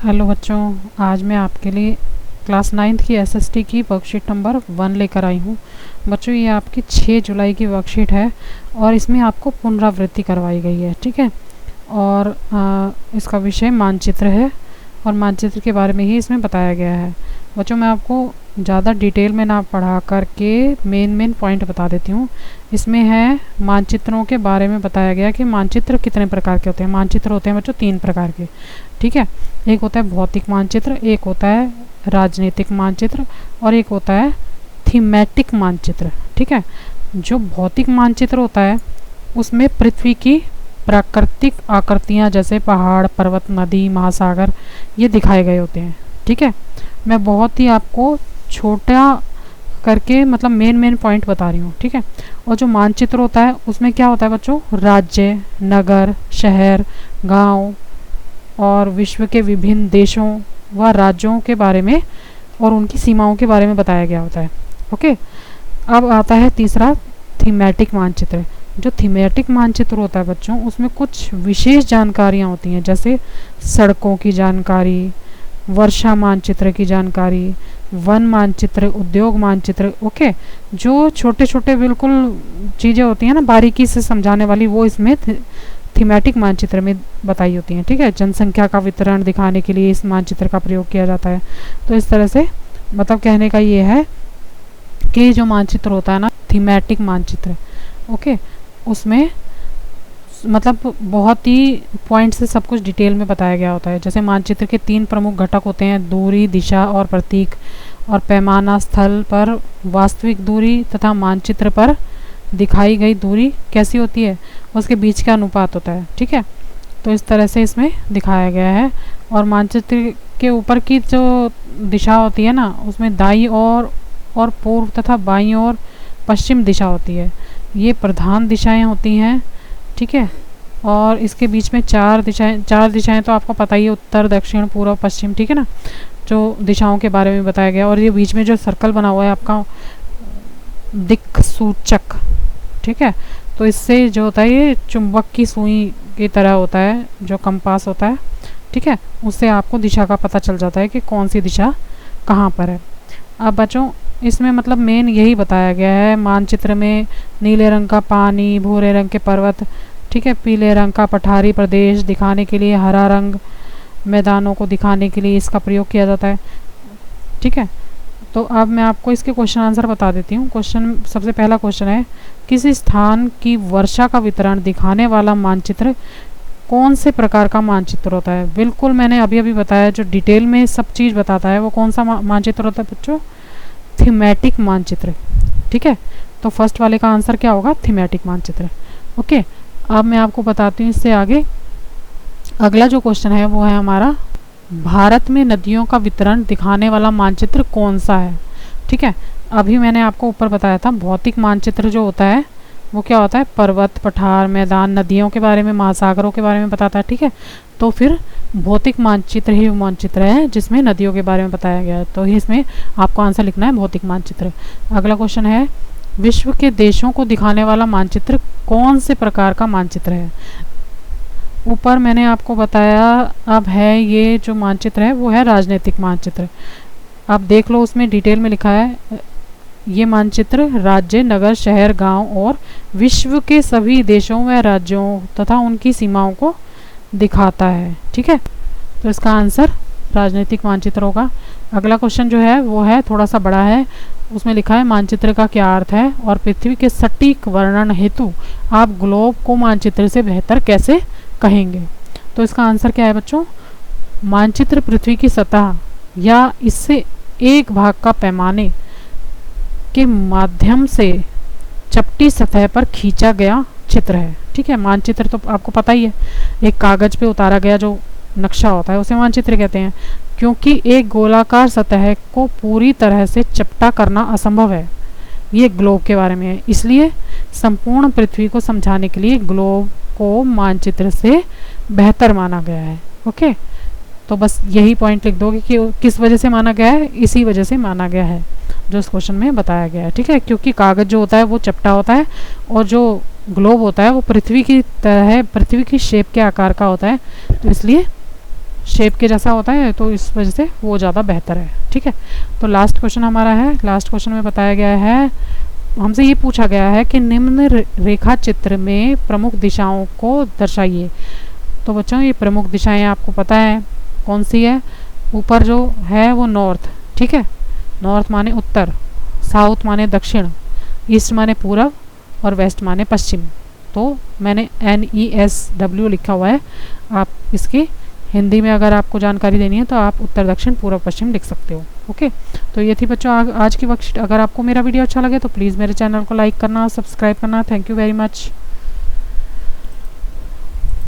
Hello बच्चों, आज मैं आपके लिए क्लास 9th की एसएसटी की वर्कशीट नंबर 1 लेकर आई हूँ। बच्चों, ये आपकी 6 जुलाई की वर्कशीट है और इसमें आपको पुनरावृत्ति करवाई गई है। ठीक है। और इसका विषय मानचित्र है और मानचित्र के बारे में ही इसमें बताया गया है। बच्चों, मैं आपको ज़्यादा डिटेल में ना पढ़ा करके मेन पॉइंट बता देती हूँ। इसमें है मानचित्रों के बारे में बताया गया कि मानचित्र कितने प्रकार के होते हैं। मानचित्र होते हैं बच्चों 3 प्रकार के। ठीक है। एक होता है भौतिक मानचित्र, एक होता है राजनीतिक मानचित्र और एक होता है थीमेटिक मानचित्र। ठीक है। जो भौतिक मानचित्र होता है उसमें पृथ्वी की प्राकृतिक आकृतियाँ जैसे पहाड़, पर्वत, नदी, महासागर ये दिखाए गए होते हैं। ठीक है। मैं बहुत ही आपको छोटा करके मतलब मेन पॉइंट बता रही हूँ। ठीक है। और जो मानचित्र होता है उसमें क्या होता है बच्चों, राज्य, नगर, शहर, गांव और विश्व के विभिन्न देशों व राज्यों के बारे में और उनकी सीमाओं के बारे में बताया गया होता है। ओके। अब आता है तीसरा, थीमेटिक मानचित्र। जो थीमेटिक मानचित्र होता है बच्चों उसमें कुछ विशेष जानकारियाँ होती हैं, जैसे सड़कों की जानकारी, वर्षा मानचित्र की जानकारी, वन मानचित्र, उद्योग मानचित्र। ओके। जो छोटे छोटे बिल्कुल चीज़ें होती हैं ना बारीकी से समझाने वाली, वो इसमें थीमेटिक मानचित्र में बताई होती हैं। ठीक है। जनसंख्या का वितरण दिखाने के लिए इस मानचित्र का प्रयोग किया जाता है। तो इस तरह से मतलब कहने का ये है कि जो मानचित्र होता है ना थीमेटिक मानचित्र, ओके, उसमें मतलब बहुत ही पॉइंट से सब कुछ डिटेल में बताया गया होता है। जैसे मानचित्र के 3 प्रमुख घटक होते हैं, दूरी, दिशा और प्रतीक। और पैमाना स्थल पर वास्तविक दूरी तथा मानचित्र पर दिखाई गई दूरी कैसी होती है, उसके बीच का अनुपात होता है। ठीक है। तो इस तरह से इसमें दिखाया गया है। और मानचित्र के ऊपर की जो दिशा होती है ना उसमें दाईं ओर और पूर्व तथा बाईं ओर पश्चिम दिशा होती है। ये प्रधान दिशाएं होती हैं। ठीक है। और इसके बीच में 4 दिशाएं तो आपको पता ही है, उत्तर, दक्षिण, पूर्व, पश्चिम। ठीक है ना, जो दिशाओं के बारे में बताया गया। और ये बीच में जो सर्कल बना हुआ है आपका दिक्सूचक। ठीक है। तो इससे जो होता है ये चुंबक की सुई की तरह होता है, जो कंपास होता है। ठीक है। उससे आपको दिशा का पता चल जाता है कि कौन सी दिशा कहाँ पर है। अब बच्चों इसमें मतलब मेन यही बताया गया है। मानचित्र में नीले रंग का पानी, भूरे रंग के पर्वत, ठीक है, पीले रंग का पठारी प्रदेश दिखाने के लिए, हरा रंग मैदानों को दिखाने के लिए इसका प्रयोग किया जाता है। ठीक है। तो अब मैं आपको इसके क्वेश्चन आंसर बता देती हूँ। सबसे पहला क्वेश्चन है, किसी स्थान की वर्षा का वितरण दिखाने वाला मानचित्र कौन से प्रकार का मानचित्र होता है। बिल्कुल मैंने अभी बताया, जो डिटेल में सब चीज़ बताता है वो कौन सा मानचित्र होता है बच्चों, थीमेटिक मानचित्र। ठीक है। तो फर्स्ट वाले का आंसर क्या होगा, थीमेटिक मानचित्र। ओके। अब मैं आपको बताती हूँ इससे आगे अगला जो क्वेश्चन है वो है हमारा, भारत में नदियों का वितरण दिखाने वाला मानचित्र कौन सा है। ठीक है। अभी मैंने आपको ऊपर बताया था भौतिक मानचित्र जो होता है वो क्या होता है, पर्वत, पठार, मैदान, नदियों के बारे में, महासागरों के बारे में बताता है। ठीक है। तो फिर भौतिक मानचित्र ही मानचित्र है जिसमें नदियों के बारे में बताया गया है। तो इसमें आपको आंसर लिखना है भौतिक मानचित्र। अगला क्वेश्चन है, विश्व के देशों को दिखाने वाला मानचित्र कौन से प्रकार का मानचित्र है। ऊपर मैंने आपको बताया, अब है ये जो मानचित्र है वो है राजनीतिक मानचित्र। आप देख लो उसमें डिटेल में लिखा है, ये मानचित्र राज्य, नगर, शहर, गांव और विश्व के सभी देशों व राज्यों तथा उनकी सीमाओं को दिखाता है। ठीक है। तो इसका आंसर राजनीतिक मानचित्र होगा। अगला क्वेश्चन जो है वो है थोड़ा सा बड़ा है, उसमें लिखा है मानचित्र का क्या अर्थ है और पृथ्वी के सटीक वर्णन हेतु आप ग्लोब को मानचित्र से बेहतर कैसे कहेंगे। तो इसका आंसर क्या है बच्चों, मानचित्र पृथ्वी की सतह या इससे एक भाग का पैमाने के माध्यम से चपटी सतह पर खींचा गया चित्र है। ठीक है। मानचित्र तो आपको पता ही है, एक कागज पे उतारा गया जो नक्शा होता है उसे मानचित्र कहते हैं, क्योंकि एक गोलाकार सतह को पूरी तरह से चपटा करना असंभव है। ये ग्लोब के बारे में है, इसलिए संपूर्ण पृथ्वी को समझाने के लिए ग्लोब को मानचित्र से बेहतर माना गया है। ओके। तो बस यही पॉइंट लिख दोगे कि किस वजह से माना गया है, इसी वजह से माना गया है जो इस क्वेश्चन में बताया गया है। ठीक है। क्योंकि कागज जो होता है वो चपटा होता है और जो ग्लोब होता है वो पृथ्वी की तरह, पृथ्वी की शेप के आकार का होता है, तो इसलिए शेप के जैसा होता है, तो इस वजह से वो ज़्यादा बेहतर है। ठीक है, तो लास्ट क्वेश्चन हमारा है, लास्ट क्वेश्चन में बताया गया है, हमसे ये पूछा गया है कि निम्न रेखा चित्र में प्रमुख दिशाओं को दर्शाइए। तो बच्चों ये प्रमुख दिशाएं आपको पता है कौन सी है। ऊपर जो है वो नॉर्थ, ठीक है, नॉर्थ माने उत्तर, साउथ माने दक्षिण, ईस्ट माने पूरब और वेस्ट माने पश्चिम। तो मैंने NESW लिखा हुआ है, आप इसकी हिंदी में अगर आपको जानकारी देनी है तो आप उत्तर दक्षिण पूर्व पश्चिम लिख सकते हो। ओके, तो ये थी बच्चों आज की वर्कशीट। अगर आपको मेरा वीडियो अच्छा लगे तो प्लीज़ मेरे चैनल को लाइक करना, सब्सक्राइब करना। Thank you very much.